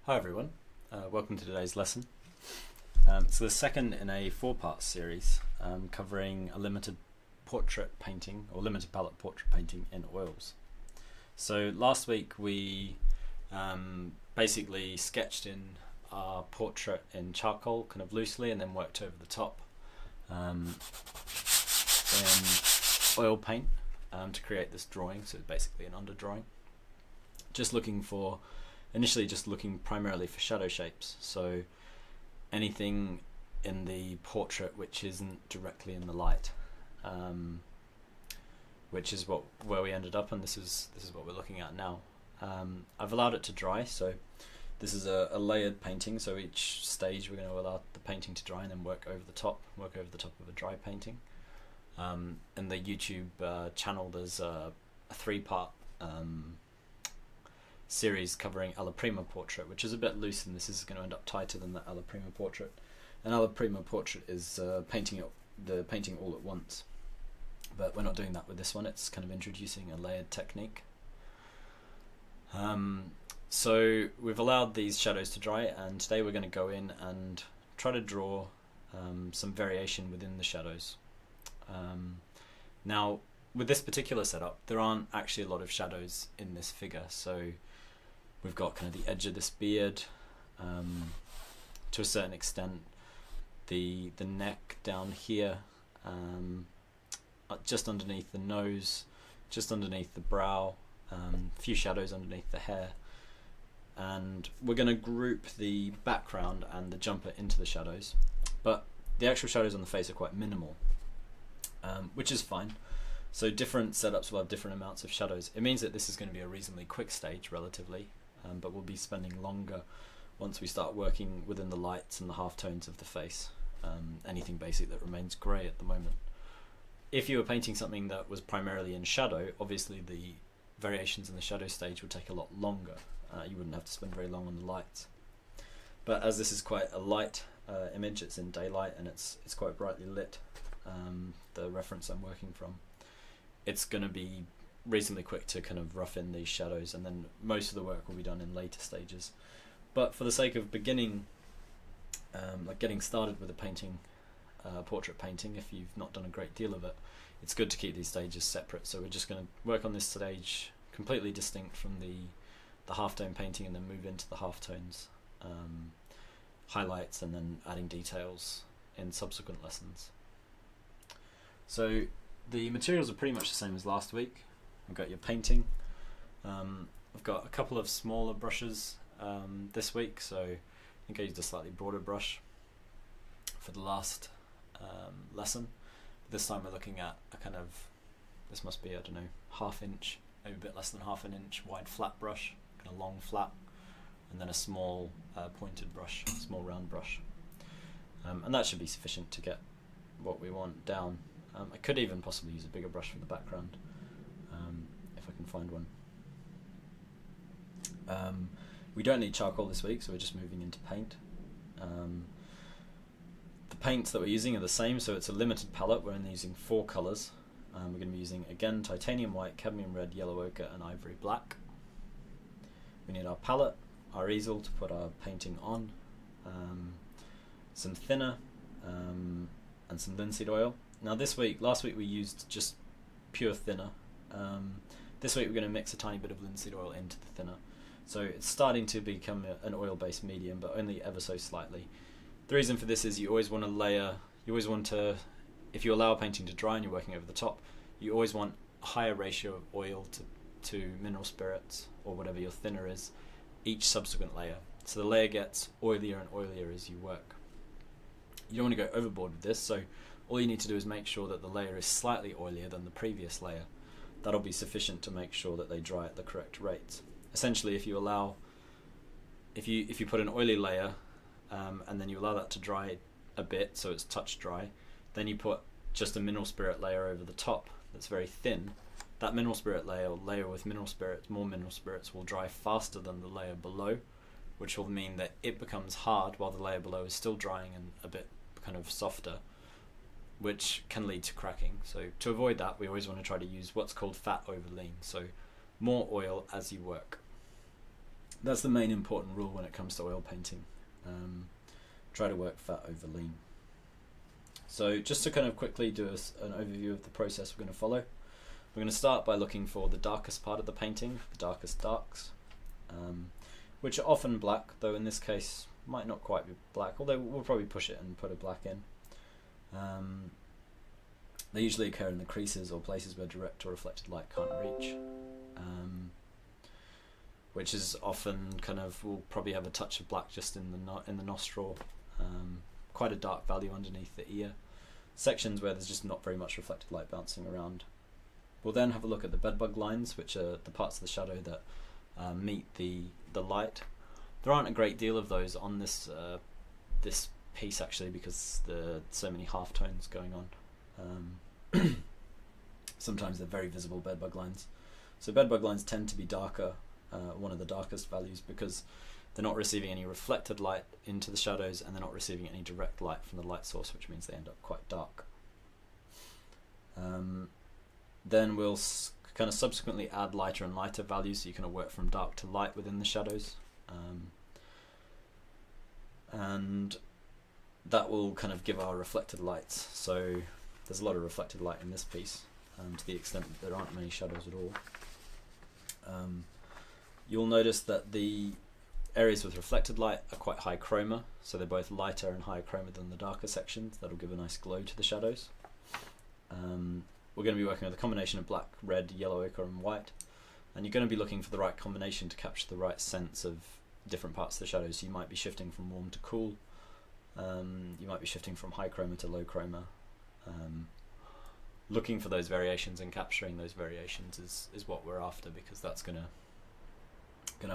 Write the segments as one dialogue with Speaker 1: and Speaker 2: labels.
Speaker 1: Hi everyone, welcome to today's lesson. It's the second in a four-part series covering a limited portrait painting or limited palette portrait painting in oils. So last week we basically sketched in our portrait in charcoal kind of loosely and then worked over the top in oil paint to create this drawing, so it's basically an underdrawing. Initially just looking primarily for shadow shapes, so anything in the portrait which isn't directly in the light, which is where we ended up, and this is what we're looking at now. I've allowed it to dry, so this is a layered painting, so each stage we're going to allow the painting to dry and then work over the top of a dry painting. In the YouTube channel there's a three-part series covering Alla Prima portrait, which is a bit loose, and this is going to end up tighter than the Alla Prima portrait. An Alla Prima portrait is painting the painting all at once, but we're not doing that with this one. It's kind of introducing a layered technique. So we've allowed these shadows to dry, and today we're going to go in and try to draw some variation within the shadows. Now with this particular setup there aren't actually a lot of shadows in this figure, so we've got kind of the edge of this beard, to a certain extent, the neck down here, just underneath the nose, just underneath the brow, a few shadows underneath the hair, and we're going to group the background and the jumper into the shadows, but the actual shadows on the face are quite minimal, which is fine. So different setups will have different amounts of shadows. It means that this is going to be a reasonably quick stage relatively, but we'll be spending longer once we start working within the lights and the halftones of the face. Anything basic that remains grey at the moment. If you were painting something that was primarily in shadow, obviously the variations in the shadow stage would take a lot longer. You wouldn't have to spend very long on the lights. But as this is quite a light image, it's in daylight and it's quite brightly lit, the reference I'm working from, it's going to be reasonably quick to kind of rough in these shadows, and then most of the work will be done in later stages. But for the sake of beginning, like getting started with a painting, portrait painting, if you've not done a great deal of it, it's good to keep these stages separate. So we're just going to work on this stage completely distinct from the halftone painting, and then move into the halftones, highlights, and then adding details in subsequent lessons. So the materials are pretty much the same as last week. We've got your painting. I've got a couple of smaller brushes this week, so I think I used a slightly broader brush for the last lesson. This time we're looking at a kind of, this must be, I don't know, half-inch, maybe a bit less than half an inch wide flat brush, kind of long flat, and then a small pointed brush, small round brush. And that should be sufficient to get what we want down. I could even possibly use a bigger brush for the background, if I can find one. We don't need charcoal this week, so we're just moving into paint. The paints that we're using are the same, so it's a limited palette. We're only using 4 colours. We're going to be using, again, titanium white, cadmium red, yellow ochre, and ivory black. We need our palette, our easel to put our painting on, some thinner, and some linseed oil. Now last week we used just pure thinner. This week we're going to mix a tiny bit of linseed oil into the thinner. So it's starting to become an oil-based medium, but only ever so slightly. The reason for this is you always want to layer, if you allow a painting to dry and you're working over the top, you always want a higher ratio of oil to mineral spirits, or whatever your thinner is, each subsequent layer. So the layer gets oilier and oilier as you work. You don't want to go overboard with this, so all you need to do is make sure that the layer is slightly oilier than the previous layer. That'll be sufficient to make sure that they dry at the correct rates. Essentially, if you put an oily layer and then you allow that to dry a bit, so it's touch dry, then you put just a mineral spirit layer over the top that's very thin. That mineral spirit layer with mineral spirits, more mineral spirits, will dry faster than the layer below, which will mean that it becomes hard while the layer below is still drying and a bit kind of softer, which can lead to cracking. So to avoid that, we always want to try to use what's called fat over lean, so more oil as you work. That's the main important rule when it comes to oil painting. Try to work fat over lean. So just to kind of quickly do an overview of the process we're going to follow, we're going to start by looking for the darkest part of the painting, the darkest darks, which are often black, though in this case might not quite be black, although we'll probably push it and put a black in. They usually occur in the creases or places where direct or reflected light can't reach, which is often kind of, we'll probably have a touch of black just in the nostril, quite a dark value underneath the ear, sections where there's just not very much reflected light bouncing around. We'll then have a look at the bedbug lines, which are the parts of the shadow that meet the light. There aren't a great deal of those on this this piece actually, because there's so many halftones going on. Sometimes they're very visible bedbug lines. So bedbug lines tend to be darker, one of the darkest values, because they're not receiving any reflected light into the shadows and they're not receiving any direct light from the light source, which means they end up quite dark. Then we'll kind of subsequently add lighter and lighter values, so you kind of work from dark to light within the shadows. And that will kind of give our reflected lights. So there's a lot of reflected light in this piece, to the extent that there aren't many shadows at all. You'll notice that the areas with reflected light are quite high chroma, so they're both lighter and higher chroma than the darker sections. That'll give a nice glow to the shadows. We're going to be working with a combination of black, red, yellow ochre and white, and you're going to be looking for the right combination to capture the right sense of different parts of the shadows. So you might be shifting from warm to cool, you might be shifting from high chroma to low chroma. Looking for those variations and capturing those variations is what we're after, because that's gonna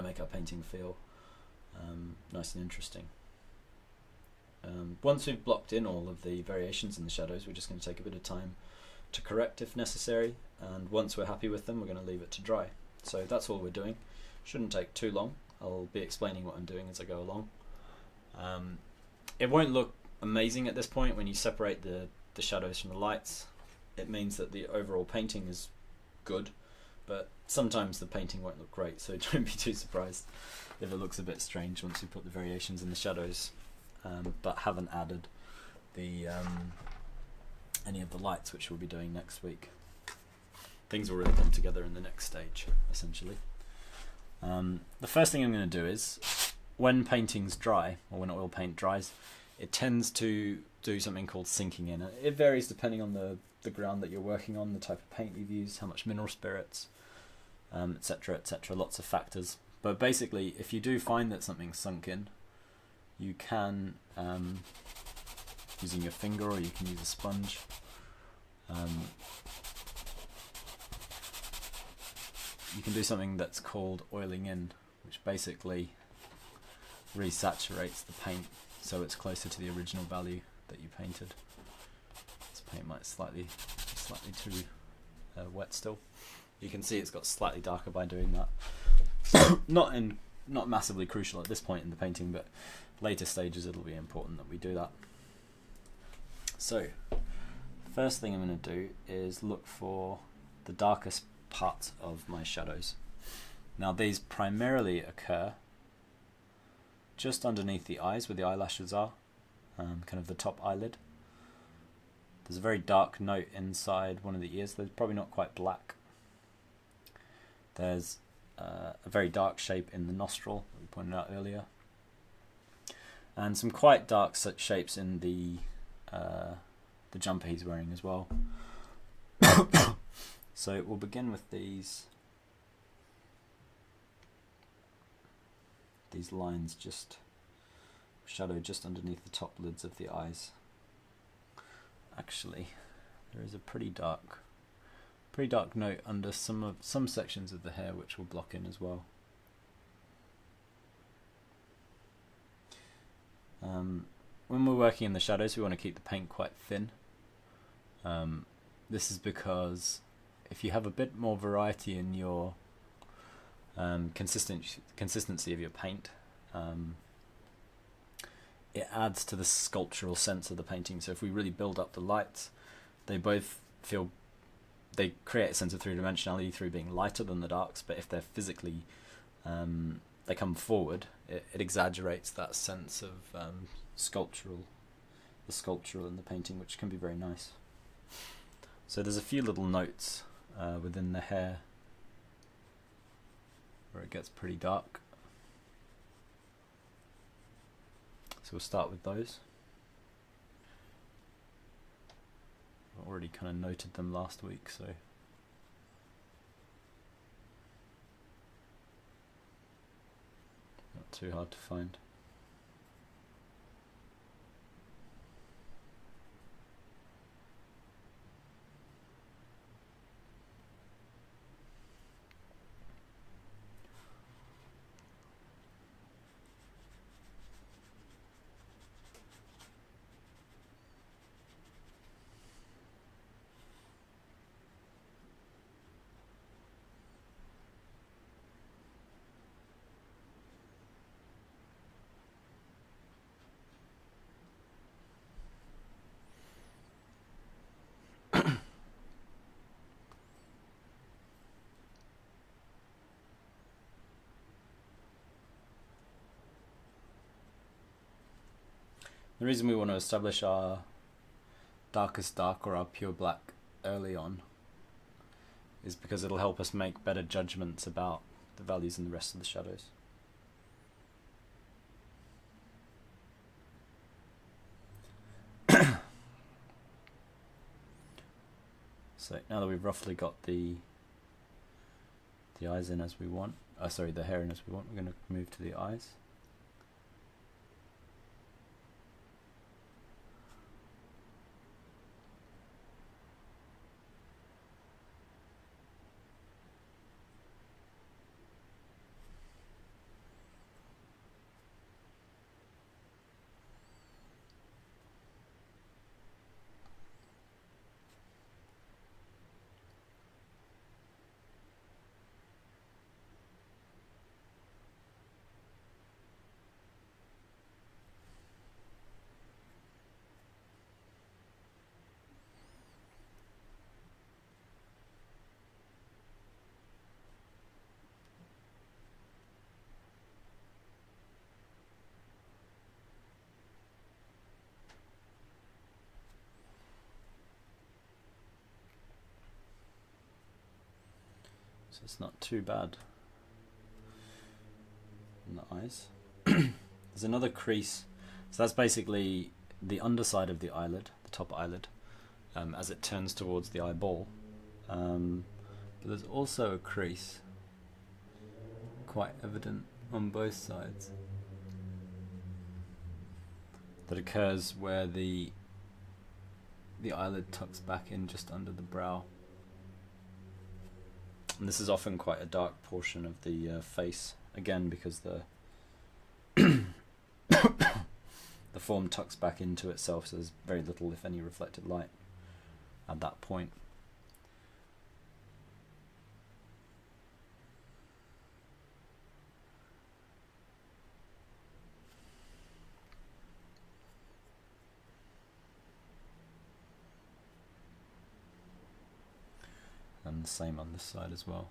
Speaker 1: make our painting feel nice and interesting. Once we've blocked in all of the variations in the shadows, we're just going to take a bit of time to correct if necessary, and once we're happy with them, we're going to leave it to dry. So that's all we're doing. Shouldn't take too long. I'll be explaining what I'm doing as I go along. It won't look amazing at this point when you separate the shadows from the lights. It means that the overall painting is good, but sometimes the painting won't look great, so don't be too surprised if it looks a bit strange once you put the variations in the shadows, but haven't added the any of the lights, which we'll be doing next week. Things will really come together in the next stage, essentially. The first thing I'm going to do is, when painting's dry, or when oil paint dries, it tends to do something called sinking in. It varies depending on the ground that you're working on, the type of paint you've used, how much mineral spirits, etc, etc, lots of factors. But basically, if you do find that something's sunk in, you can, using your finger, or you can use a sponge, you can do something that's called oiling in, which basically resaturates the paint so it's closer to the original value that you painted. This paint might slightly too wet still. You can see it's got slightly darker by doing that. Not massively crucial at this point in the painting, but later stages it'll be important that we do that. So, first thing I'm going to do is look for the darkest parts of my shadows. Now these primarily occur just underneath the eyes where the eyelashes are, kind of the top eyelid. There's a very dark note inside one of the ears. They're probably not quite black. There's a very dark shape in the nostril that we pointed out earlier, and some quite dark shapes in the jumper he's wearing as well. So we'll begin with these lines, just shadowed just underneath the top lids of the eyes. Actually, there is a pretty dark note under some sections of the hair, which will block in as well. When we're working in the shadows, we want to keep the paint quite thin. This is because if you have a bit more variety in your consistency of your paint, it adds to the sculptural sense of the painting. So if we really build up the lights, they create a sense of three-dimensionality through being lighter than the darks, but if they're physically they come forward, it exaggerates that sense of the sculptural in the painting, which can be very nice. So there's a few little notes within the hair where it gets pretty dark. So we'll start with those. I already kind of noted them last week, so not too hard to find. The reason we want to establish our darkest dark or our pure black early on is because it'll help us make better judgments about the values in the rest of the shadows. So now that we've roughly got the eyes in as we want, the hair in as we want, we're going to move to the eyes. So it's not too bad in the eyes. There's another crease. So that's basically the underside of the eyelid, the top eyelid, as it turns towards the eyeball. But there's also a crease, quite evident on both sides, that occurs where the eyelid tucks back in just under the brow. And this is often quite a dark portion of the face, again because the the form tucks back into itself, so there's very little, if any, reflected light at that point. And the same on this side as well.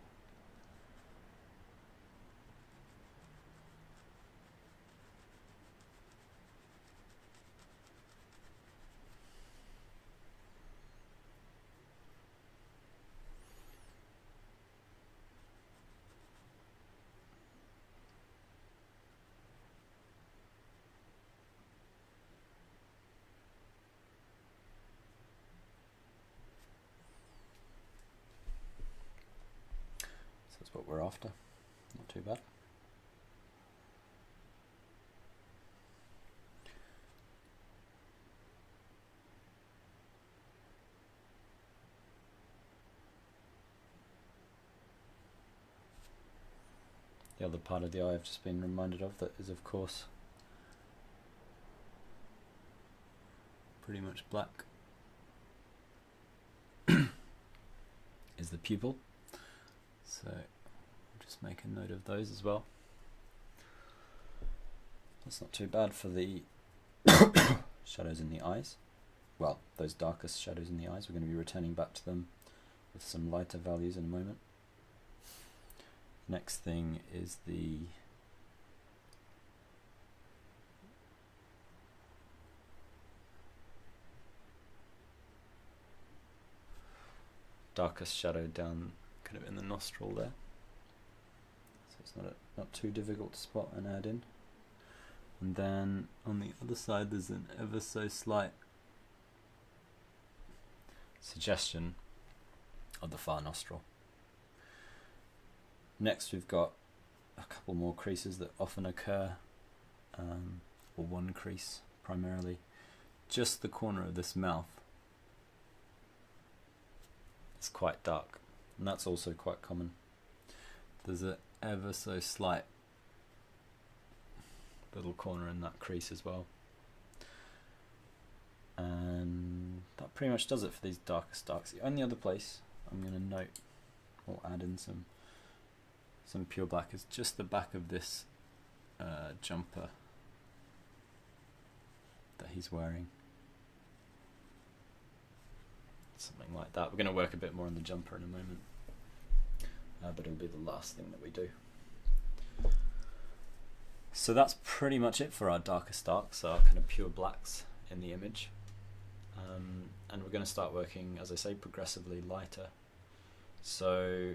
Speaker 1: That's what we're after. Not too bad. The other part of the eye I've just been reminded of that is, of course, pretty much black is the pupil. So just make a note of those as well. That's not too bad for the shadows in the eyes. Well, those darkest shadows in the eyes, we're going to be returning back to them with some lighter values in a moment. Next thing is the darkest shadow down kind of in the nostril there. So it's not too difficult to spot and add in. And then on the other side there's an ever so slight suggestion of the far nostril. Next we've got a couple more creases that often occur, or one crease primarily, just the corner of this mouth. It's quite dark, and that's also quite common. There's an ever so slight little corner in that crease as well. And that pretty much does it for these darkest darks. The only other place I'm going to note or add in some pure black is just the back of this jumper that he's wearing. Something like that. We're going to work a bit more on the jumper in a moment, but it'll be the last thing that we do. So that's pretty much it for our darkest darks, our kind of pure blacks in the image. And we're going to start working, as I say, progressively lighter. So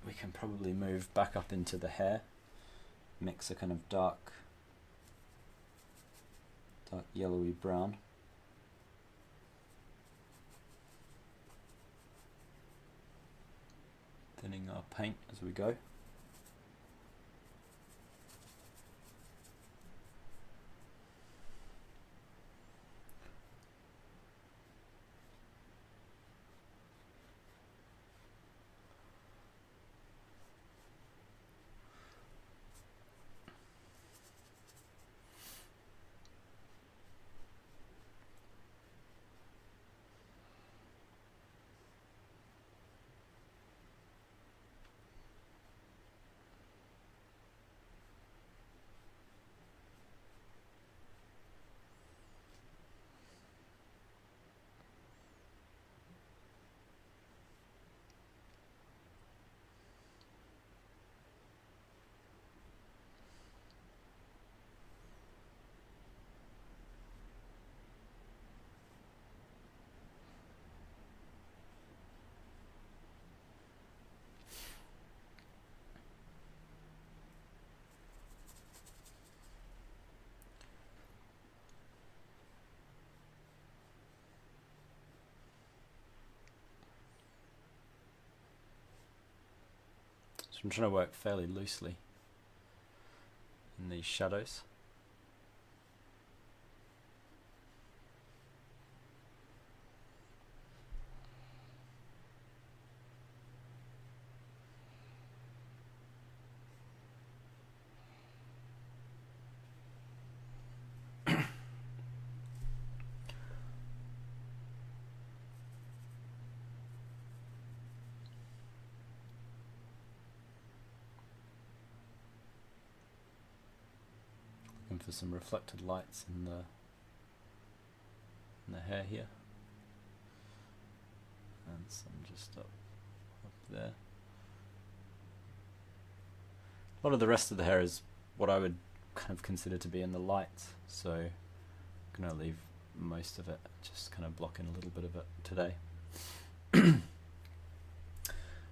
Speaker 1: we can probably move back up into the hair, mix a kind of dark yellowy brown. Thinning our paint as we go. So I'm trying to work fairly loosely in these shadows. For some reflected lights in the hair here, and some just up there. A lot of the rest of the hair is what I would kind of consider to be in the light, so I'm going to leave most of it, just kind of blocking a little bit of it today.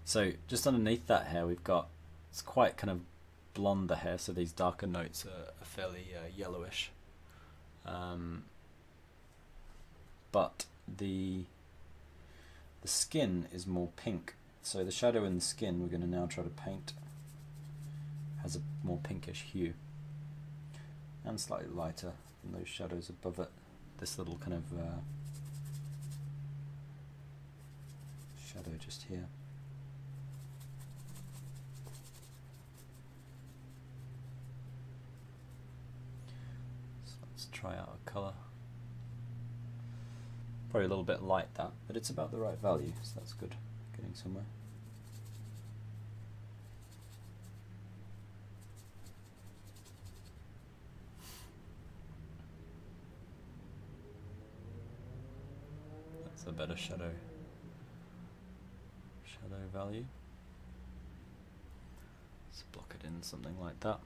Speaker 1: So just underneath that hair we've got, it's quite kind of blonde, the hair, so these darker notes are fairly yellowish, but the skin is more pink, so the shadow in the skin we're going to now try to paint has a more pinkish hue and slightly lighter than those shadows above it. This little kind of shadow just here. Try out a colour. Probably a little bit light that, but it's about the right value, so that's good. Getting somewhere. That's a better shadow value. Let's block it in something like that.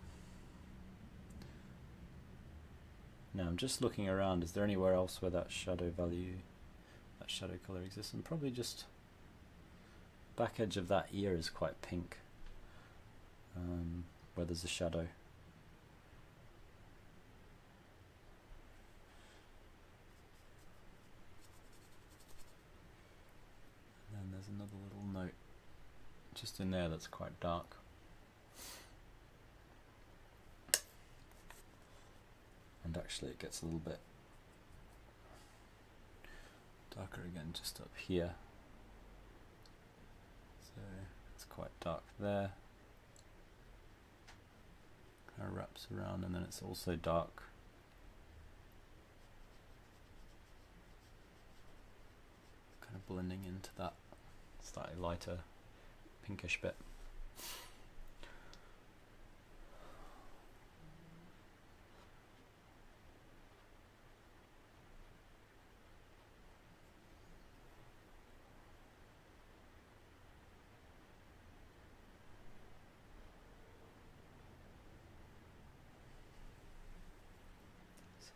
Speaker 1: Now I'm just looking around, is there anywhere else where that shadow value, that shadow colour exists? And probably just back edge of that ear is quite pink, where there's a shadow. And then there's another little note just in there that's quite dark. And actually it gets a little bit darker again just up here. So it's quite dark there. Kind of wraps around, and then it's also dark. Kind of blending into that slightly lighter pinkish bit.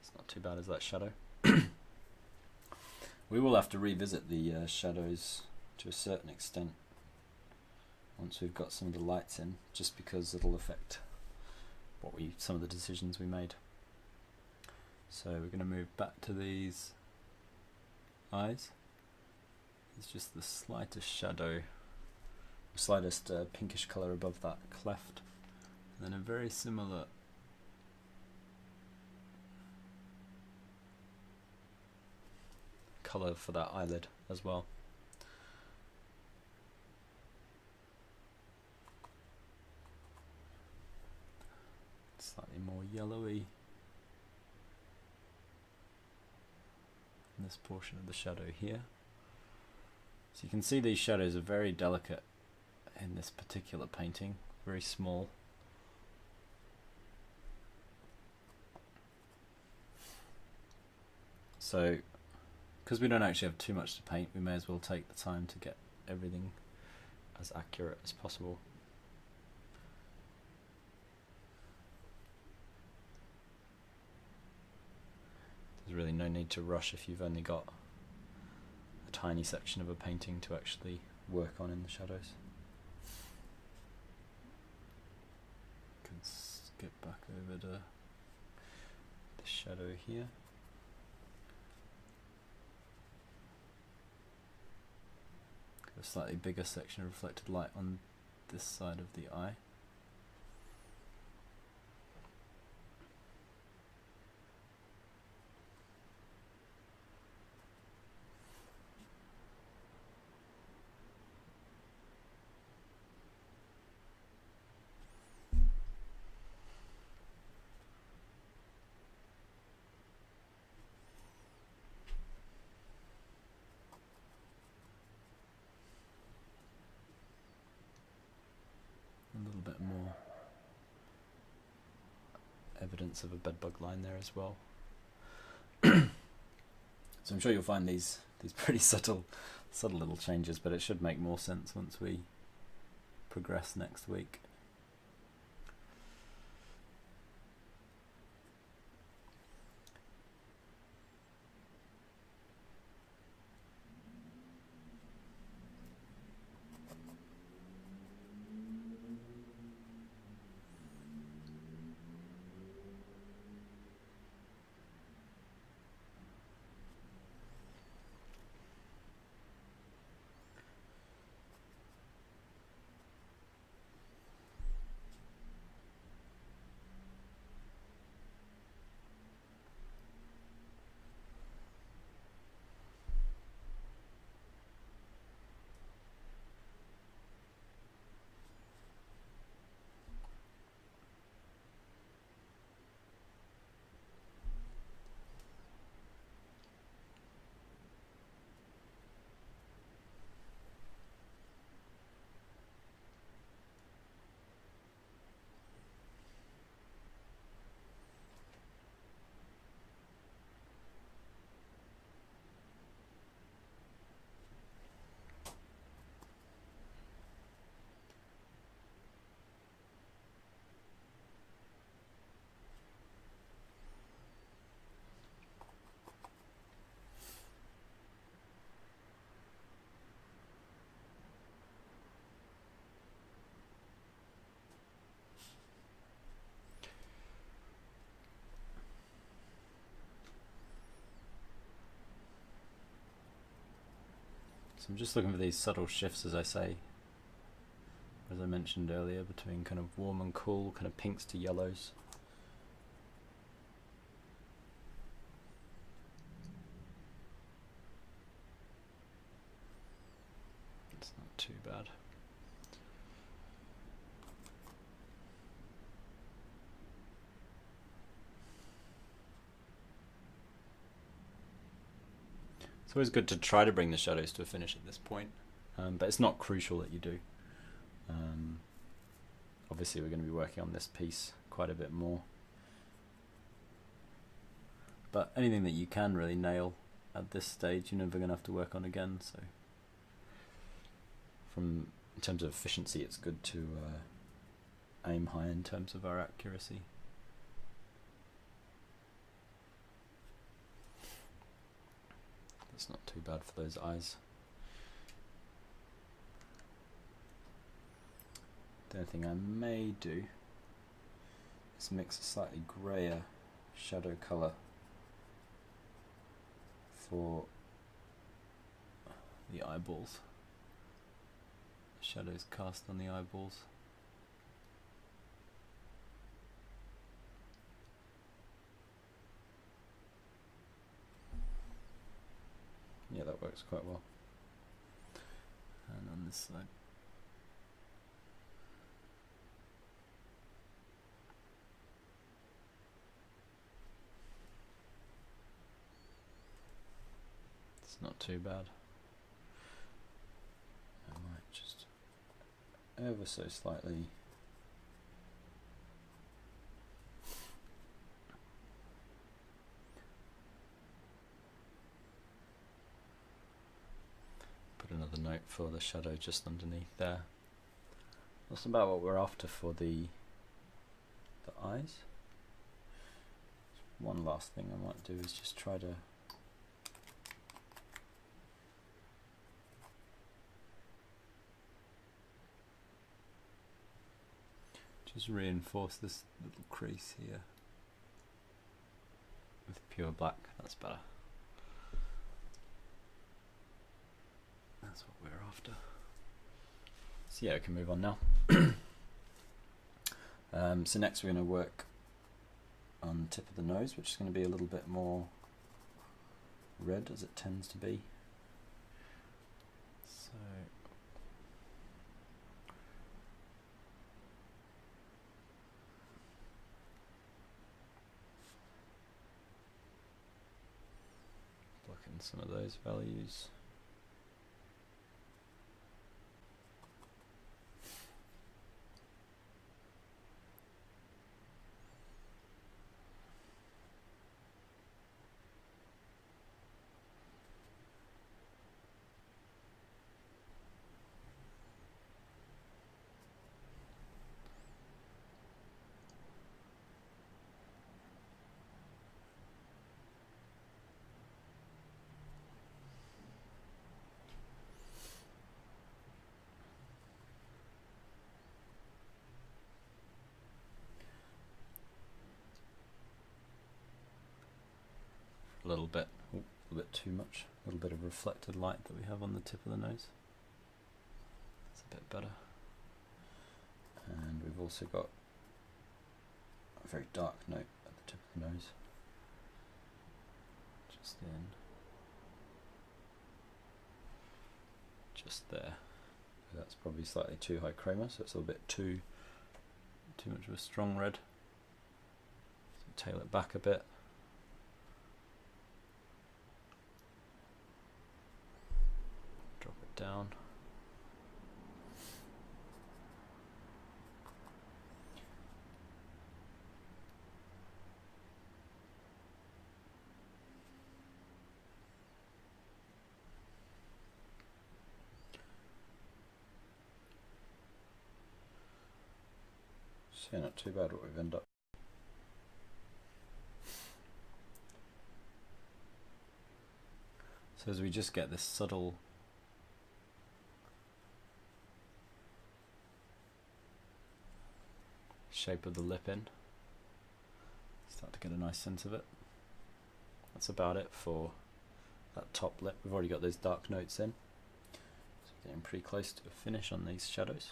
Speaker 1: It's not too bad as that shadow. We will have to revisit the shadows to a certain extent once we've got some of the lights in, just because it'll affect some of the decisions we made. So we're going to move back to these eyes. It's just the slightest shadow, slightest pinkish colour above that cleft, and then a very similar colour for that eyelid as well. Slightly more yellowy in this portion of the shadow here. So you can see these shadows are very delicate in this particular painting, very small. So because we don't actually have too much to paint, we may as well take the time to get everything as accurate as possible. There's really no need to rush if you've only got a tiny section of a painting to actually work on in the shadows. Can skip back over to the shadow here. A slightly bigger section of reflected light on this side of the eye. A little bit more evidence of a bedbug line there as well. So I'm sure you'll find these pretty subtle little changes, but it should make more sense once we progress next week. So I'm just looking for these subtle shifts, as I mentioned earlier, between kind of warm and cool, kind of pinks to yellows. It's not too bad. It's always good to try to bring the shadows to a finish at this point, but it's not crucial that you do. Obviously we're going to be working on this piece quite a bit more, but anything that you can really nail at this stage, you're never going to have to work on again. So in terms of efficiency, it's good to aim high in terms of our accuracy. It's not too bad for those eyes. The only thing I may do is mix a slightly grayer shadow colour for the eyeballs. Shadows cast on the eyeballs. Yeah, that works quite well. And on this side. It's not too bad. I might just ever so slightly another note for the shadow just underneath there. That's about what we're after for the eyes. One last thing I might do is just try to just reinforce this little crease here with pure black. That's better. That's what we're after. So yeah, we can move on now. So next we're going to work on the tip of the nose, which is going to be a little bit more red, as it tends to be. So look in some of those values. A little bit too much, a little bit of reflected light that we have on the tip of the nose. It's a bit better. And we've also got a very dark note at the tip of the nose. Just there. That's probably slightly too high chroma, so it's a little bit too much of a strong red. So tail it back a bit. Drop it down. So not too bad what we've ended up. So as we just get this subtle shape of the lip in, start to get a nice sense of it. That's about it for that top lip. We've already got those dark notes in. Getting pretty close to a finish on these shadows.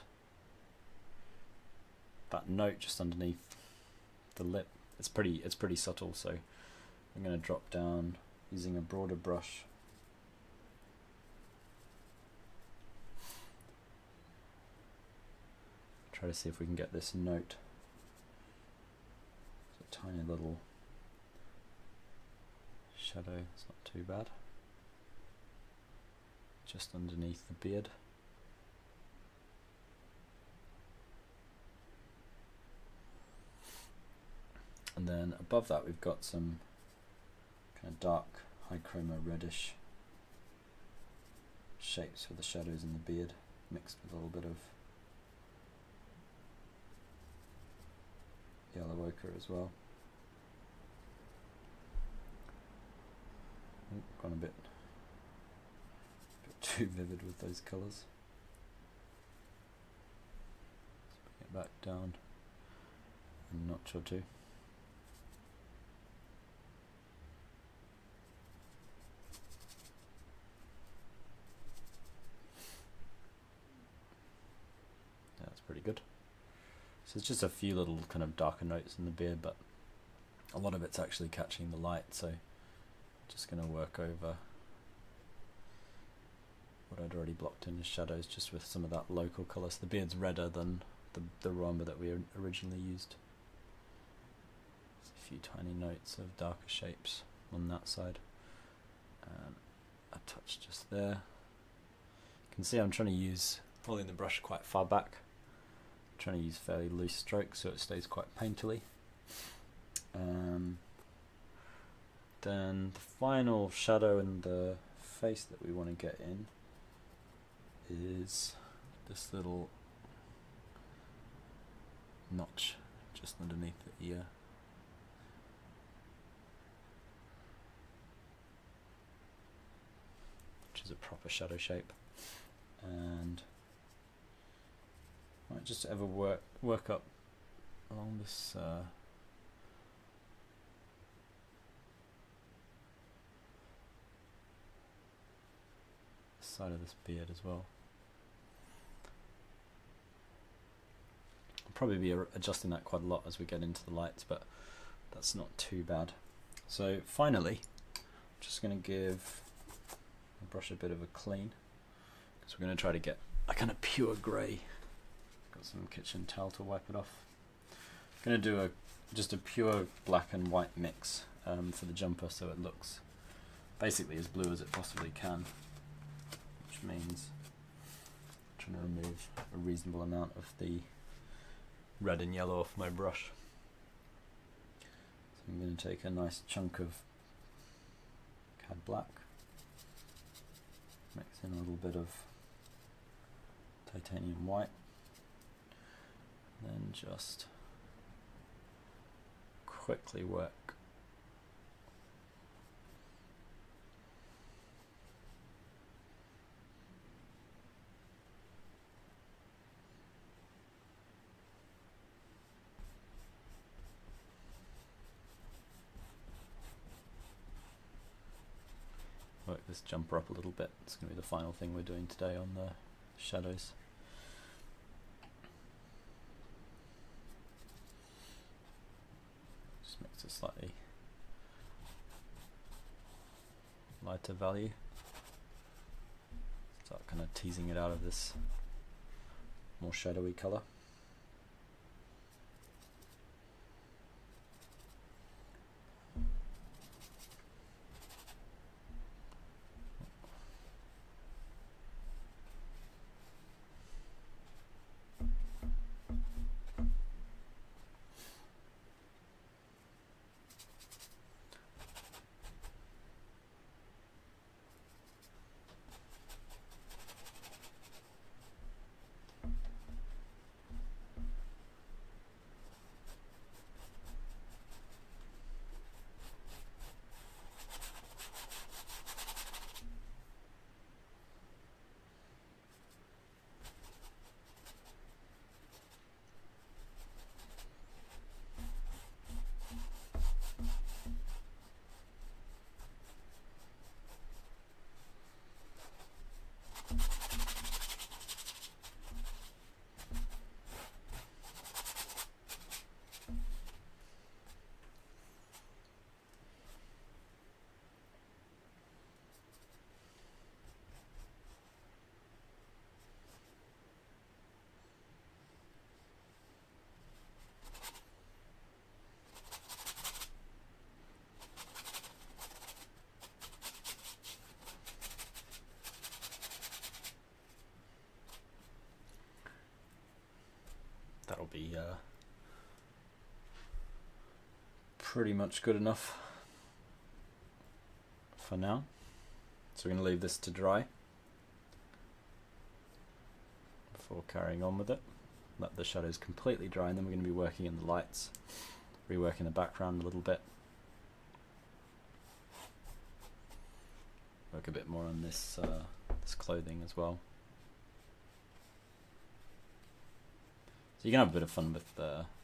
Speaker 1: That note just underneath the lip, it's pretty subtle, so I'm going to drop down using a broader brush. Try to see if we can get this note. It's a tiny little shadow, it's not too bad. Just underneath the beard. And then above that we've got some kind of dark, high chroma reddish shapes for the shadows in the beard, mixed with a little bit of yellow ochre as well. Gone a bit too vivid with those colours. Let's bring it back down a notch or two. That's pretty good. So it's just a few little kind of darker notes in the beard, but a lot of it's actually catching the light, so just going to work over what I'd already blocked in as shadows, just with some of that local colour. So the beard's redder than the raw umber that we originally used. There's a few tiny notes of darker shapes on that side, and a touch just there. You can see I'm trying to use, holding the brush quite far back, trying to use fairly loose strokes so it stays quite painterly. Then the final shadow in the face that we want to get in is this little notch just underneath the ear. Which is a proper shadow shape. And I might just ever work up along this side of this beard as well. I'll probably be adjusting that quite a lot as we get into the lights, but that's not too bad. So finally, I'm just going to give the brush a bit of a clean, because we're going to try to get a kind of pure grey. Got some kitchen towel to wipe it off. I'm going to do just a pure black and white mix for the jumper, so it looks basically as blue as it possibly can, which means I'm trying to remove a reasonable amount of the red and yellow off my brush. So I'm going to take a nice chunk of OCAD black, mix in a little bit of titanium white, then just quickly work this jumper up a little bit. It's going to be the final thing we're doing today on the shadows. Just makes a slightly lighter value. Start kind of teasing it out of this more shadowy colour. be pretty much good enough for now. So we're going to leave this to dry before carrying on with it. Let the shadows completely dry, and then we're going to be working in the lights, reworking the background a little bit. Work a bit more on this this clothing as well. So you can have a bit of fun with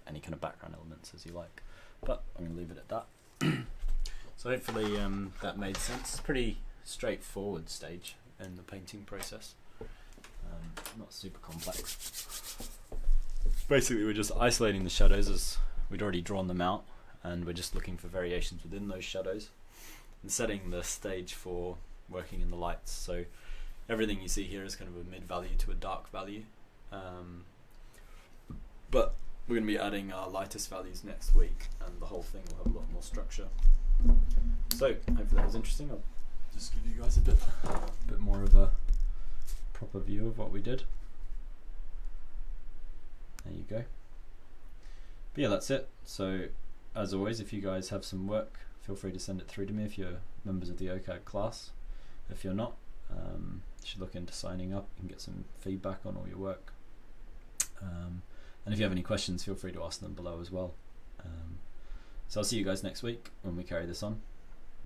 Speaker 1: any kind of background elements as you like, but I'm going to leave it at that. So hopefully that made sense. It's a pretty straightforward stage in the painting process, not super complex. Basically we're just isolating the shadows as we'd already drawn them out, and we're just looking for variations within those shadows and setting the stage for working in the lights. So everything you see here is kind of a mid value to a dark value, but we're going to be adding our lightest values next week, and the whole thing will have a lot more structure. So hopefully that was interesting. I'll just give you guys a bit more of a proper view of what we did. There you go. But yeah, that's it. So as always, if you guys have some work, feel free to send it through to me if you're members of the OCAD class. If you're not, you should look into signing up and get some feedback on all your work. And if you have any questions, feel free to ask them below as well. So I'll see you guys next week when we carry this on.